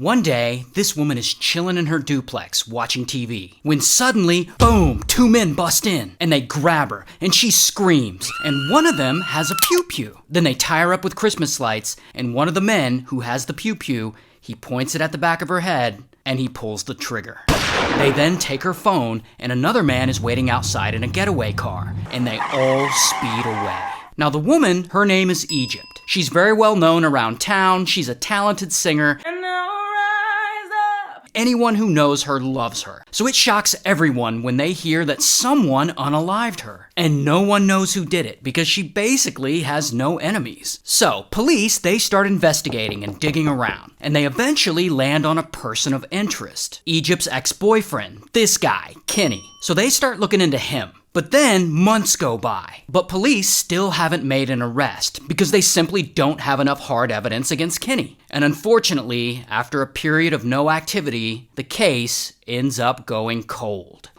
One day, this woman is chilling in her duplex watching TV when suddenly, boom, two men bust in and they grab her and she screams and one of them has a pew-pew. Then they tie her up with Christmas lights and one of the men who has the pew-pew, he points it at the back of her head and he pulls the trigger. They then take her phone and another man is waiting outside in a getaway car and they all speed away. Now the woman, her name is Egypt. She's very well known around town. She's a talented singer. Anyone who knows her loves her. So it shocks everyone when they hear that someone unalived her. And no one knows who did it because she basically has no enemies. So police, they start investigating and digging around. And they eventually land on a person of interest. Egypt's ex-boyfriend, this guy, Kenny. So they start looking into him. But then months go by, but police still haven't made an arrest because they simply don't have enough hard evidence against Kenny. And unfortunately, after a period of no activity, the case ends up going cold.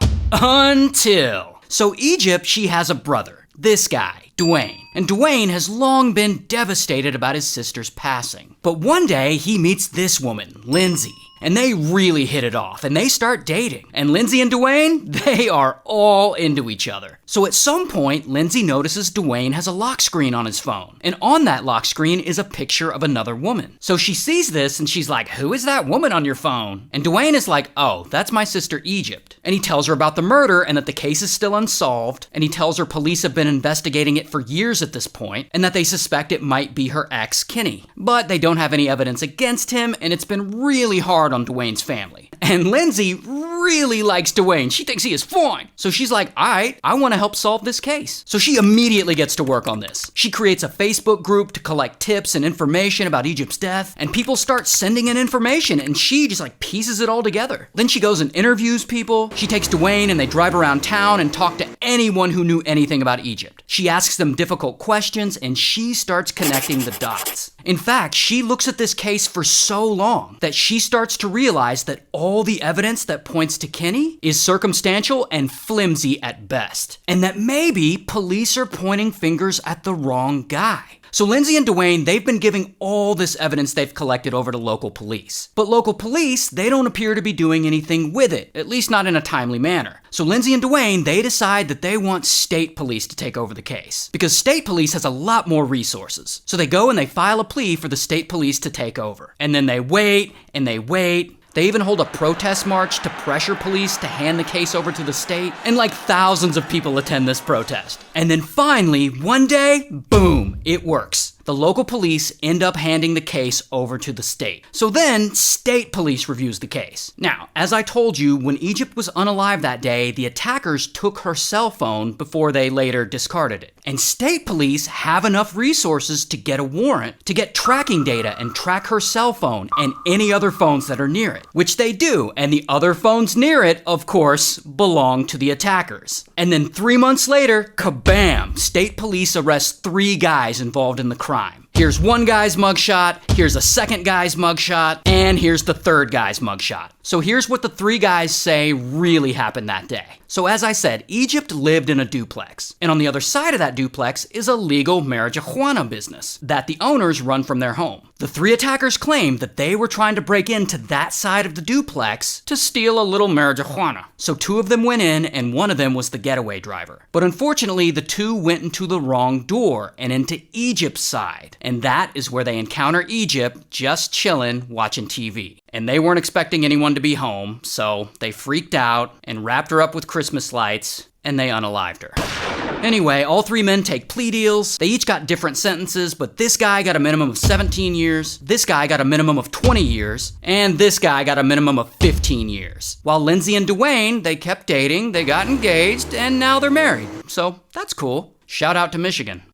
So Egypt, she has a brother, this guy, Dwayne. And Dwayne has long been devastated about his sister's passing. But one day, he meets this woman, Lindsay. And they really hit it off, and they start dating. And Lindsay and Dwayne, they are all into each other. So at some point, Lindsay notices Dwayne has a lock screen on his phone. And on that lock screen is a picture of another woman. So she sees this, and she's like, who is that woman on your phone? And Dwayne is like, oh, that's my sister Egypt. And he tells her about the murder, and that the case is still unsolved. And he tells her police have been investigating it for years at this point, and that they suspect it might be her ex, Kenny. But they don't have any evidence against him, and it's been really hard on Dwayne's family. And Lindsay really likes Dwayne. She thinks he is fine. So she's like, all right, I want to help solve this case. So she immediately gets to work on this. She creates a Facebook group to collect tips and information about Egypt's death, and people start sending in information, and she just like pieces it all together. Then she goes and interviews people. She takes Dwayne and they drive around town and talk to anyone who knew anything about Egypt. She asks them difficult questions, and she starts connecting the dots. In fact, she looks at this case for so long that she starts to realize that all the evidence that points to Kenny is circumstantial and flimsy at best. And that maybe police are pointing fingers at the wrong guy. So Lindsay and Dwayne, they've been giving all this evidence they've collected over to local police. But local police, they don't appear to be doing anything with it, at least not in a timely manner. So Lindsay and Dwayne, they decide that they want state police to take over the case, because state police has a lot more resources. So they go and they file a plea for the state police to take over. And then they wait, and they wait. They even hold a protest march to pressure police to hand the case over to the state, and like thousands of people attend this protest. And then finally, one day, boom, it works. The local police end up handing the case over to the state. So then, state police reviews the case. Now, as I told you, when Egypt was unalive that day, the attackers took her cell phone before they later discarded it. And state police have enough resources to get a warrant to get tracking data and track her cell phone and any other phones that are near it, which they do. And the other phones near it, of course, belong to the attackers. And then 3 months later, kabam, state police arrest 3 guys involved in the crime. Here's one guy's mugshot, here's a second guy's mugshot, and here's the third guy's mugshot. So here's what the 3 guys say really happened that day. So as I said, Egypt lived in a duplex. And on the other side of that duplex is a legal marijuana business that the owners run from their home. The 3 attackers claimed that they were trying to break into that side of the duplex to steal a little marijuana. So 2 of them went in and one of them was the getaway driver. But unfortunately, the 2 went into the wrong door and into Egypt's side. And that is where they encounter Egypt just chilling, watching TV. And they weren't expecting anyone to be home, so they freaked out and wrapped her up with Christmas lights, and they unalived her. Anyway, all 3 men take plea deals. They each got different sentences, but this guy got a minimum of 17 years, this guy got a minimum of 20 years, and this guy got a minimum of 15 years. While Lindsay and Dwayne, they kept dating, they got engaged, and now they're married. So that's cool. Shout out to Michigan.